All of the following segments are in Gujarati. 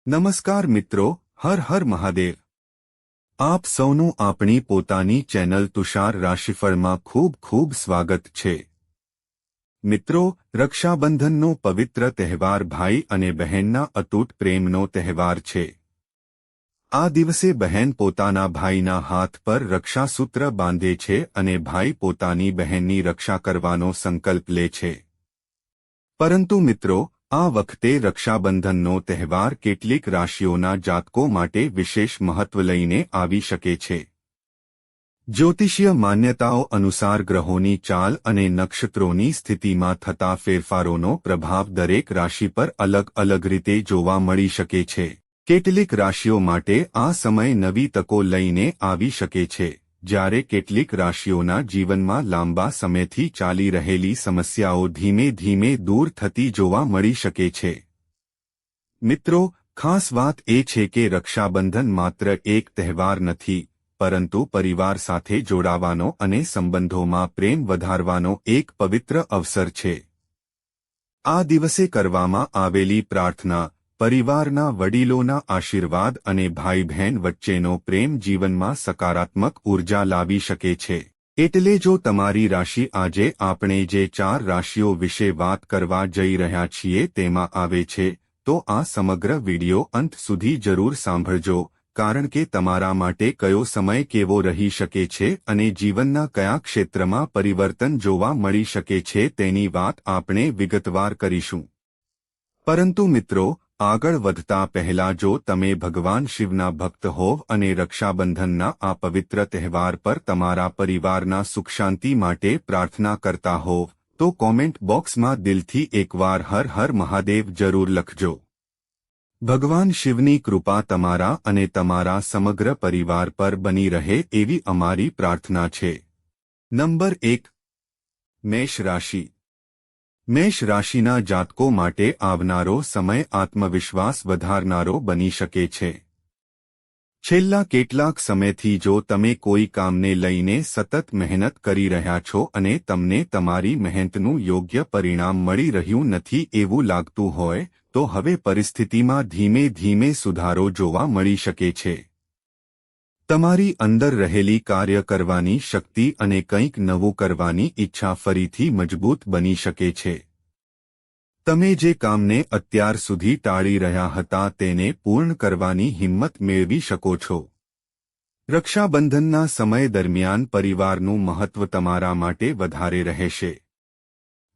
નમસ્કાર મિત્રો, હર હર મહાદેવ। આપ સૌનું આપણી પોતાની ચેનલ તુષાર રાશિફળમાં ખૂબ ખૂબ સ્વાગત છે। મિત્રો, રક્ષાબંધનનો પવિત્ર તહેવાર ભાઈ અને બહેનના અતૂટ પ્રેમનો તહેવાર છે। આ દિવસે બહેન પોતાના ભાઈના હાથ પર રક્ષાસૂત્ર બાંધે છે અને ભાઈ પોતાની બહેનની રક્ષા કરવાનો સંકલ્પ લે છે। પરંતુ મિત્રો, આ વખતે રક્ષાબંધનનો તહેવાર કેટલીક રાશિઓના જાતકો માટે વિશેષ મહત્વ લઈને આવી શકે છે। જ્યોતિષીય માન્યતાઓ અનુસાર ગ્રહોની ચાલ અને નક્ષત્રોની સ્થિતિમાં થતા ફેરફારોનો પ્રભાવ દરેક રાશિ પર અલગ અલગ રીતે જોવા મળી શકે છે। કેટલીક રાશિઓ માટે આ સમય નવી તકો લઈને આવી શકે છે, જ્યારે કેટલીક રાશિઓના જીવનમાં લાંબા સમયથી ચાલી રહેલી સમસ્યાઓ ધીમે ધીમે દૂર થતી જોવા મળી શકે છે। મિત્રો, ખાસ વાત એ છે કે રક્ષાબંધન માત્ર એક તહેવાર નથી, પરંતુ પરિવાર સાથે જોડાવાનો અને સંબંધોમાં પ્રેમ વધારવાનો એક પવિત્ર અવસર છે। આ દિવસે કરવામાં આવેલી પ્રાર્થના, પરિવારના વડીલોના આશીર્વાદ અને ભાઈ બહેન વચ્ચેનો પ્રેમ જીવનમાં સકારાત્મક ઉર્જા લાવી શકે છે। એટલે જો તમારી રાશિ આજે આપણે જે 4 રાશિઓ વિશે વાત કરવા જઈ રહ્યા છીએ તેમાં આવે છે, તો આ સમગ્ર વિડિયો અંત સુધી જરૂર સાંભળજો, કારણ કે તમારા માટે કયો સમય કેવો રહી શકે છે અને જીવનના કયા ક્ષેત્રમાં પરિવર્તન જોવા મળી શકે છે તેની વાત આપણે વિગતવાર કરીશું। પરંતુ મિત્રો, આગળ વધતા પહેલા જો તમે ભગવાન શિવના ભક્ત હોવ અને રક્ષાબંધનના આ પવિત્ર તહેવાર પર તમારા પરિવારના સુખ શાંતિ માટે પ્રાર્થના કરતા હોવ, તો કોમેન્ટ બોક્સમાં દિલથી એકવાર હર હર મહાદેવ જરૂર લખજો। ભગવાન શિવની કૃપા તમારા અને તમારા સમગ્ર પરિવાર પર બની રહે એવી અમારી પ્રાર્થના છે। નંબર 1, મેષ રાશિ। મેષ રાશિના જાતકો માટે આવનારો સમય આત્મવિશ્વાસ વધારનારો બની શકે છે। છેલ્લા કેટલાક સમયથી જો તમે કોઈ કામને લઈને સતત મહેનત કરી રહ્યા છો અને તમને તમારી મહેનતનું યોગ્ય પરિણામ મળી રહ્યું નથી એવું લાગતું હોય, તો હવે પરિસ્થિતિમાં ધીમે ધીમે સુધારો જોવા મળી શકે છે। તમારી અંદર રહેલી કાર્ય કરવાની શક્તિ અને કંઈક નવું કરવાની ઈચ્છા ફરીથી મજબૂત બની શકે છે। તમે જે કામને અત્યાર સુધી ટાળી રહ્યા હતા તેને પૂર્ણ કરવાની હિંમત મેળવી શકો છો। રક્ષાબંધનના સમય દરમિયાન પરિવારનું મહત્વ તમારા માટે વધારે રહેશે।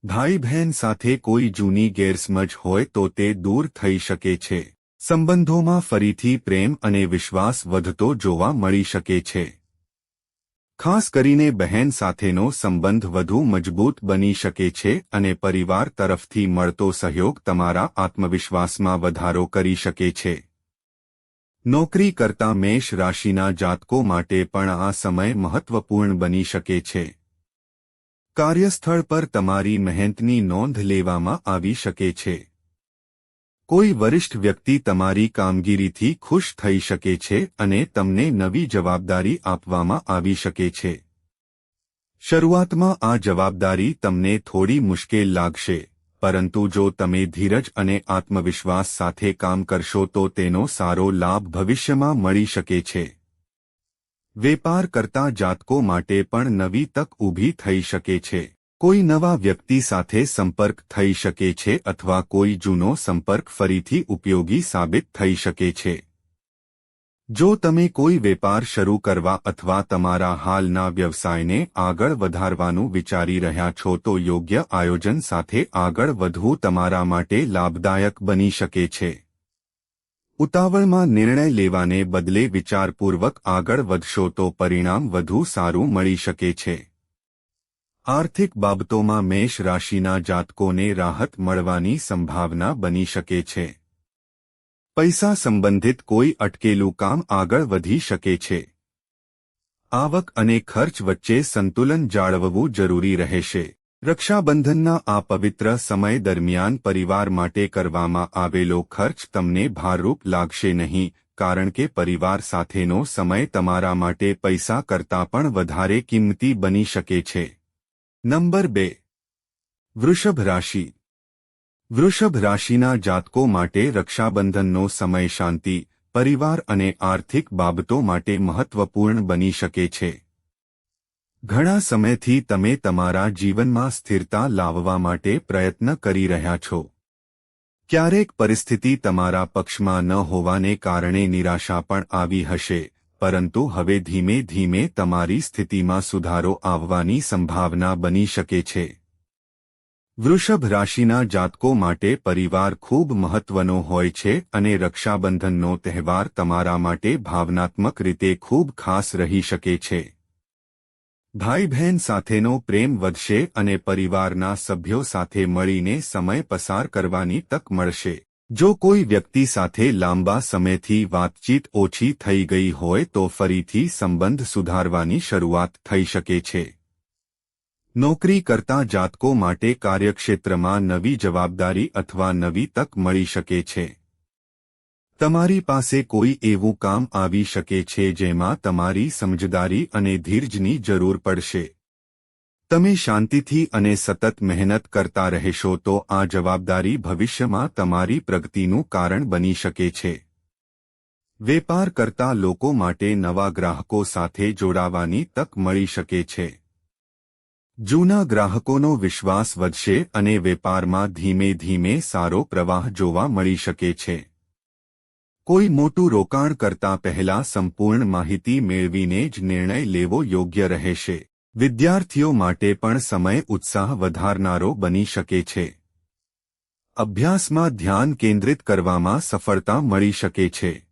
ભાઈ બહેન સાથે કોઈ જૂની ગેરસમજ હોય તો તે દૂર થઈ શકે છે। સંબંધોમાં ફરીથી પ્રેમ અને વિશ્વાસ વધતો જોવા મળી શકે છે। ખાસ કરીને બહેન સાથેનો સંબંધ વધુ મજબૂત બની શકે છે અને પરિવાર તરફથી મળતો સહયોગ તમારા આત્મવિશ્વાસમાં વધારો કરી શકે છે। નોકરી કરતા મેષ રાશિના જાતકો માટે પણ આ સમય મહત્વપૂર્ણ બની શકે છે। કાર્યસ્થળ પર તમારી મહેનતની નોંધ લેવામાં આવી શકે છે। કોઈ વરિષ્ઠ વ્યક્તિ તમારી કામગીરીથી ખુશ થઈ શકે છે અને તમને નવી જવાબદારી આપવામાં આવી શકે છે। શરૂઆતમાં આ જવાબદારી તમને થોડી મુશ્કેલ લાગશે, પરંતુ જો તમે ધીરજ અને આત્મવિશ્વાસ સાથે કામ કરશો તો તેનો સારો લાભ ભવિષ્યમાં મળી શકે છે। વેપાર કરતા જાતકો માટે પણ નવી તક ઊભી થઈ શકે છે। કોઈ નવા વ્યક્તિ સાથે સંપર્ક થઈ શકે છે અથવા કોઈ જૂનો સંપર્ક ફરીથી ઉપયોગી સાબિત થઈ શકે છે। જો તમે કોઈ વેપાર શરૂ કરવા અથવા તમારા હાલના વ્યવસાયને આગળ વધારવાનું વિચારી રહ્યા છો તો યોગ્ય આયોજન સાથે આગળ વધવું તમારા માટે લાભદાયક બની શકે છે। ઉતાવળમાં નિર્ણય લેવાને બદલે વિચારપૂર્વક આગળ વધશો તો પરિણામ વધુ સારું મળી શકે છે। આર્થિક બાબતોમાં મેષ રાશિના જાતકોને રાહત મળવાની સંભાવના બની શકે છે। પૈસા સંબંધિત કોઈ અટકેલું કામ આગળ વધી શકે છે। આવક અને ખર્ચ વચ્ચે સંતુલન જાળવવું જરૂરી રહેશે। રક્ષાબંધનના આ પવિત્ર સમય દરમિયાન પરિવાર માટે કરવામાં આવેલો ખર્ચ તમને ભારરૂપ લાગશે નહીં, કારણ કે પરિવાર સાથેનો સમય તમારા માટે પૈસા કરતાં પણ વધારે કિંમતી બની શકે છે। નંબર 2, વૃષભ રાશિ। વૃષભ રાશિના જાતકો માટે રક્ષાબંધનનો સમય શાંતિ, પરિવાર અને આર્થિક બાબતો માટે મહત્વપૂર્ણ બની શકે છે. ઘણા સમયથી તમે તમારા જીવનમાં સ્થિરતા લાવવા માટે પ્રયત્ન કરી રહ્યા છો. ક્યારેક પરિસ્થિતિ તમારા પક્ષમાં ન હોવાને કારણે નિરાશા પણ આવી હશે, પરંતુ હવે ધીમે ધીમે તમારી સ્થિતિમાં સુધારો આવવાની સંભાવના બની શકે છે. વૃષભ રાશિના જાતકો માટે પરિવાર ખૂબ મહત્વનો હોય છે અને રક્ષાબંધનનો તહેવાર તમારા માટે ભાવનાત્મક રીતે ખૂબ ખાસ રહી શકે છે. ભાઈ બહેન સાથેનો પ્રેમ વધશે અને પરિવારના સભ્યો સાથે મળીને સમય પસાર કરવાની તક મળશે. જો કોઈ વ્યક્તિ સાથે લાંબા સમયથી વાતચીત ઓછી થઈ ગઈ હોય તો ફરીથી સંબંધ સુધારવાની શરૂઆત થઈ શકે છે. નોકરી કરતા જાતકો માટે કાર્યક્ષેત્રમાં નવી જવાબદારી અથવા નવી તક મળી શકે છે. તમારી પાસે કોઈ એવું કામ આવી શકે છે જેમાં તમારી સમજદારી અને ધીરજની જરૂર પડશે. તમે શાંતિથી અને સતત મહેનત કરતા રહેશો તો આ જવાબદારી ભવિષ્યમાં તમારી પ્રગતિનું કારણ બની શકે છે. વેપાર કરતા લોકો માટે નવા ગ્રાહકો સાથે જોડાવાની તક મળી શકે છે. જૂના ગ્રાહકોનો વિશ્વાસ વધશે અને વેપારમાં ધીમે ધીમે સારો પ્રવાહ જોવા મળી શકે છે. કોઈ મોટું રોકાણ કરતા પહેલા સંપૂર્ણ માહિતી મેળવીને જ નિર્ણય લેવો યોગ્ય રહેશે. વિદ્યાર્થીઓ માટે પણ સમય ઉત્સાહ વધારનારો બની શકે છે. અભ્યાસમાં ધ્યાન કેન્દ્રિત કરવામાં સફળતા મળી શકે છે.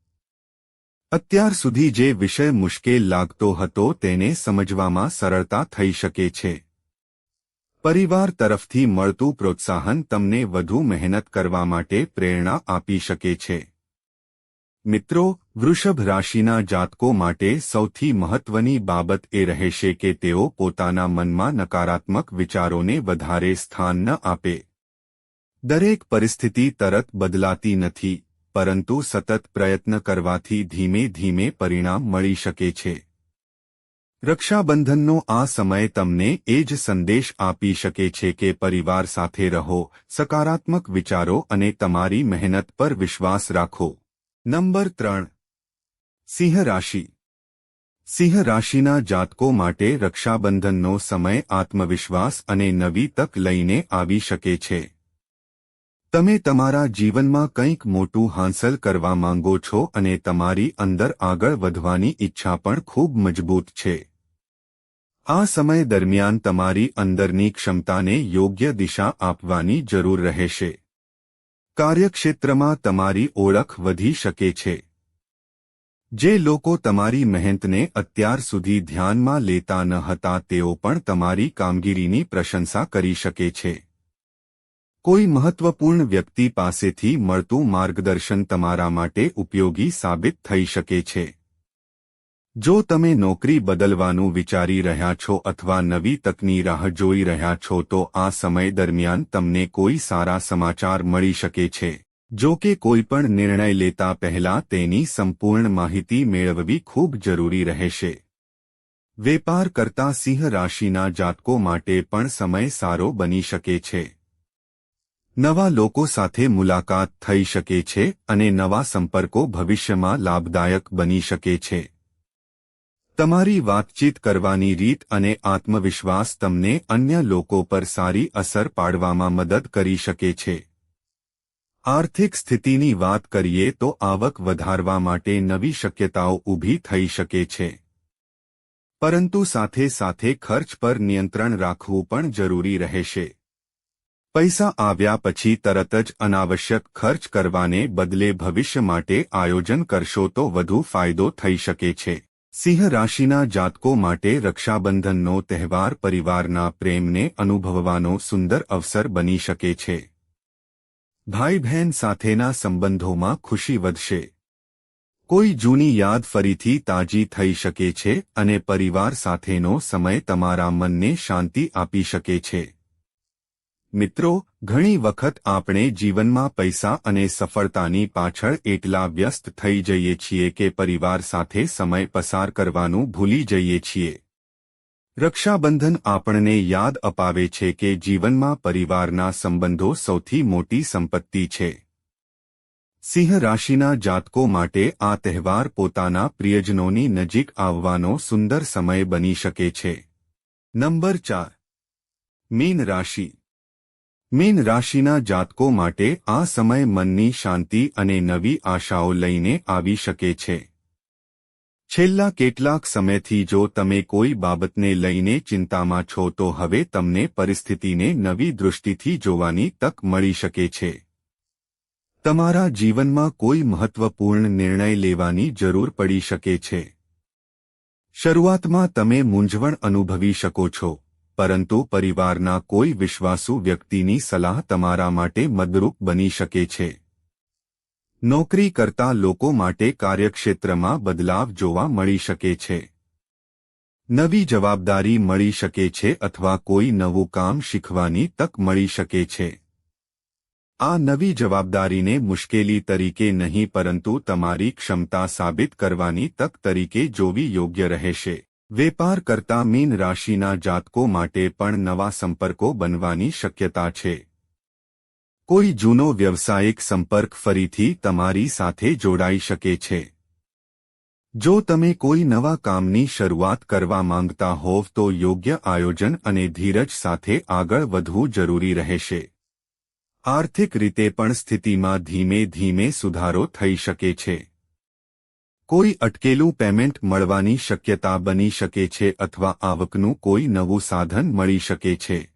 અત્યાર સુધી જે વિષય મુશ્કેલ લાગતો હતો તેને સમજવામાં સરળતા થઈ શકે છે. પરિવાર તરફથી મળતું પ્રોત્સાહન તમને વધુ મહેનત કરવા માટે પ્રેરણા આપી શકે છે. મિત્રો, વૃષભ રાશિના જાતકો માટે સૌથી મહત્વની બાબત એ રહેશે કે તેઓ પોતાના મનમાં નકારાત્મક વિચારોને વધારે સ્થાન ન આપે. દરેક પરિસ્થિતિ તરત બદલાતી નથી, પરંતુ સતત પ્રયત્ન કરવાથી ધીમે ધીમે પરિણામ મળી શકે છે. રક્ષાબંધનનો આ સમય તમને એ જ સંદેશ આપી શકે છે કે પરિવાર સાથે રહો, સકારાત્મક વિચારો અને તમારી મહેનત પર વિશ્વાસ રાખો. નંબર 3. સિંહ રાશિ. સિંહ રાશિના જાતકો માટે રક્ષાબંધનનો સમય આત્મવિશ્વાસ અને નવી તક લઈને આવી શકે છે. તમે તમારા જીવનમાં કંઈક મોટું હાંસલ કરવા માંગો છો અને તમારી અંદર આગળ વધવાની ઈચ્છા પણ ખૂબ મજબૂત છે. આ સમય દરમિયાન તમારી અંદરની ક્ષમતાને યોગ્ય દિશા આપવાની જરૂર રહેશે. કાર્યક્ષેત્રમાં તમારી ઓળખ વધી શકે છે. જે લોકો તમારી મહેનતને અત્યાર સુધી ધ્યાનમાં લેતા ન હતા તેઓ પણ તમારી કામગીરીની પ્રશંસા કરી શકે છે. કોઈ મહત્વપૂર્ણ વ્યક્તિ પાસેથી મળતું માર્ગદર્શન તમારા માટે ઉપયોગી સાબિત થઈ શકે છે. જો તમે નોકરી બદલવાનું વિચારી રહ્યા છો અથવા નવી તકની રાહ જોઈ રહ્યા છો તો આ સમય દરમિયાન તમને કોઈ સારા સમાચાર મળી શકે છે. જો કે કોઈ પણ નિર્ણય લેતા પહેલા તેની સંપૂર્ણ માહિતી મેળવવી ખૂબ જરૂરી રહેશે. વેપાર કરતા સિંહ રાશિના જાતકો માટે પણ સમય સારો બની શકે છે. નવા લોકો સાથે મુલાકાત થઈ શકે છે અને નવા સંપર્કો ભવિષ્યમાં લાભદાયક બની શકે છે. તમારી વાતચીત કરવાની રીત અને આત્મવિશ્વાસ તમને અન્ય લોકો પર સારી અસર પાડવામાં મદદ કરી શકે છે. આર્થિક સ્થિતિની વાત કરીએ તો આવક વધારવા માટે નવી શક્યતાઓ ઊભી થઈ શકે છે. પરંતુ સાથે સાથે ખર્ચ પર નિયંત્રણ રાખવું પણ જરૂરી રહેશે. પૈસા આવ્યા પછી તરત જ અનાવશ્યક ખર્ચ કરવાને બદલે ભવિષ્ય માટે આયોજન કરશો તો વધુ ફાયદો થઈ શકે છે. સિંહ રાશિના જાતકો માટે રક્ષાબંધનનો તહેવાર પરિવારના પ્રેમને અનુભવવાનો સુંદર અવસર બની શકે છે. ભાઈ બહેન સાથેના સંબંધોમાં ખુશી વધશે. કોઈ જૂની યાદ ફરીથી તાજી થઈ શકે છે અને પરિવાર સાથેનો સમય તમારા મનને શાંતિ આપી શકે છે. મિત્રો, ઘણી વખત આપણે જીવનમાં પૈસા અને સફળતાની પાછળ એટલા વ્યસ્ત થઈ જઈએ છીએ કે પરિવાર સાથે સમય પસાર કરવાનું ભૂલી જઈએ છીએ. રક્ષાબંધન આપણને યાદ અપાવે છે કે જીવનમાં પરિવારના સંબંધો સૌથી મોટી સંપત્તિ છે. સિંહ રાશિના જાતકો માટે આ તહેવાર પોતાના પ્રિયજનોની નજીક આવવાનો સુંદર સમય બની શકે છે. નંબર 4. મીન રાશિ. મીન રાશિના જાતકો માટે આ સમય મનની શાંતિ અને નવી આશાઓ લઈને આવી શકે છે. છેલ્લા કેટલાક સમયથી જો તમે કોઈ બાબતને લઈને ચિંતામાં છો તો હવે તમને પરિસ્થિતિને નવી દૃષ્ટિથી જોવાની તક મળી શકે છે. તમારા જીવનમાં કોઈ મહત્વપૂર્ણ નિર્ણય લેવાની જરૂર પડી શકે છે. શરૂઆતમાં તમે મૂંઝવણ અનુભવી શકો છો, પરંતુ પરિવારના કોઈ વિશ્વાસુ વ્યક્તિની સલાહ તમારા માટે મદદરૂપ બની શકે છે. નોકરી કરતા લોકો માટે કાર્યક્ષેત્રમાં બદલાવ જોવા મળી શકે છે. નવી જવાબદારી મળી શકે છે અથવા કોઈ નવું કામ શીખવાની તક મળી શકે છે. આ નવી જવાબદારીને મુશ્કેલી તરીકે નહીં પરંતુ તમારી ક્ષમતા સાબિત કરવાની તક તરીકે જોવી યોગ્ય રહેશે. વેપાર કરતા મીન રાશિના જાતકો માટે પણ નવા સંપર્કો બનવાની શક્યતા છે. કોઈ જૂનો વ્યવસાયિક સંપર્ક ફરીથી તમારી સાથે જોડાઈ શકે છે. જો તમે કોઈ નવા કામની શરૂઆત કરવા માંગતા હોવ તો યોગ્ય આયોજન અને ધીરજ સાથે આગળ વધવું જરૂરી રહેશે. આર્થિક રીતે પણ સ્થિતિમાં ધીમે ધીમે સુધારો થઈ શકે છે. કોઈ અટકેલું પેમેન્ટ મળવાની શક્યતા બની શકે છે અથવા આવકનું કોઈ નવું સાધન મળી શકે છે.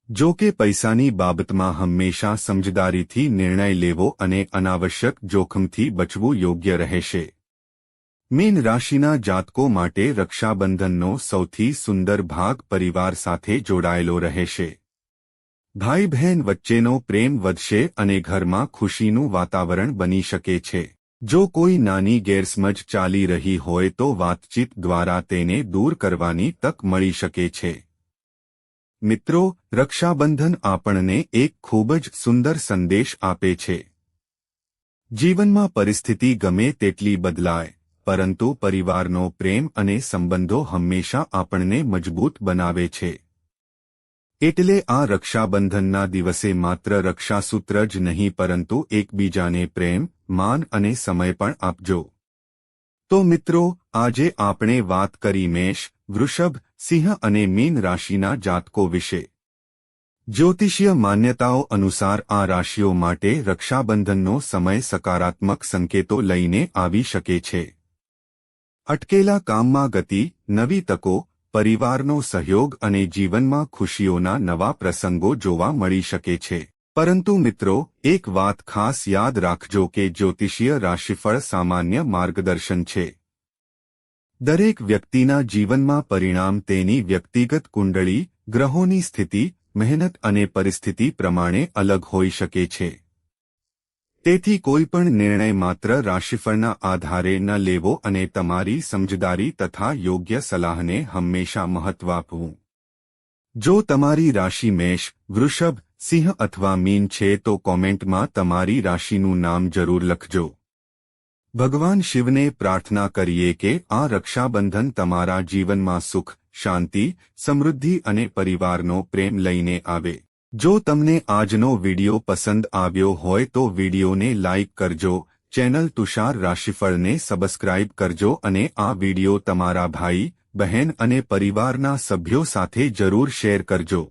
જો કે પૈસાની બાબતમાં હંમેશા સમજદારીથી નિર્ણય લેવો અને અનાવશ્યક જોખમથી બચવું યોગ્ય રહેશે. મીન રાશિના જાતકો માટે રક્ષાબંધનનો સૌથી સુંદર ભાગ પરિવાર સાથે જોડાયેલો રહેશે. ભાઈ બહેન વચ્ચેનો પ્રેમ વધશે અને ઘરમાં ખુશીનું વાતાવરણ બની શકે છે. જો કોઈ નાની ગેરસમજ ચાલી રહી હોય તો વાતચીત દ્વારા તેને દૂર કરવાની તક મળી શકે છે. મિત્રો, રક્ષાબંધન આપણને એક ખૂબ જ સુંદર સંદેશ આપે છે. જીવનમાં પરિસ્થિતિ ગમે તેટલી બદલાય, પરંતુ પરિવારનો પ્રેમ અને સંબંધો હંમેશા આપણને મજબૂત બનાવે છે. એટલે આ રક્ષાબંધનના દિવસે માત્ર રક્ષાસૂત્ર જ નહીં પરંતુ એકબીજાને પ્રેમ, માન અને સમય પણ આપજો. તો મિત્રો, આજે આપણે વાત કરી મેષ, વૃષભ, સિંહ અને મીન રાશિના જાતકો વિશે. જ્યોતિષીય માન્યતાઓ અનુસાર આ રાશિઓ માટે રક્ષાબંધનનો સમય સકારાત્મક સંકેતો લઈને આવી શકે છે. અટકેલા કામમાં ગતિ, નવી તકો, પરિવારનો સહયોગ અને જીવનમાં ખુશીઓના નવા પ્રસંગો જોવા મળી શકે છે. પરંતુ મિત્રો, એક વાત ખાસ યાદ રાખજો કે જ્યોતિષીય રાશિફળ સામાન્ય માર્ગદર્શન છે. દરેક વ્યક્તિના જીવનમાં પરિણામ તેની વ્યક્તિગત કુંડળી, ગ્રહોની સ્થિતિ, મહેનત અને પરિસ્થિતિ પ્રમાણે અલગ હોઈ શકે છે. તેથી કોઈપણ નિર્ણય માત્ર રાશિફળના આધારે ન લેવો અને તમારી સમજદારી તથા યોગ્ય સલાહને હંમેશા મહત્વ આપવું. જો તમારી રાશિ મેષ, વૃષભ, સિંહ અથવા મીન છે તો કોમેન્ટમાં તમારી રાશિનું નામ જરૂર લખજો. ભગવાન શિવને પ્રાર્થના કરીએ કે આ રક્ષાબંધન તમારા જીવનમાં સુખ, શાંતિ, સમૃદ્ધિ અને પરિવારનો પ્રેમ લઈને આવે. જો તમને આજનો વિડિયો પસંદ આવ્યો હોય તો વિડિયોને લાઇક કરજો, ચેનલ તુષાર રાશિફળને સબસ્ક્રાઇબ કરજો અને આ વિડિયો તમારા ભાઈ, બહેન અને પરિવારના સભ્યો સાથે જરૂર શેર કરજો.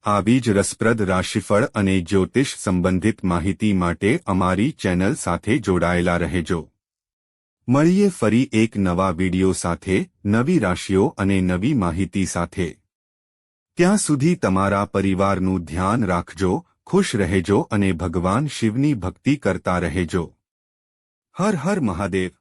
આવી જ રસપ્રદ રાશિફળ અને જ્યોતિષ સંબંધિત માહિતી માટે અમારી ચેનલ સાથે જોડાયેલા રહેજો. મળીએ ફરી એક નવા વિડિયો સાથે, નવી રાશિઓ અને નવી માહિતી સાથે. ત્યાં સુધી તમારા પરિવારનું ધ્યાન રાખજો, ખુશ રહેજો અને ભગવાન શિવની ભક્તિ કરતા રહેજો. હર હર મહાદેવ.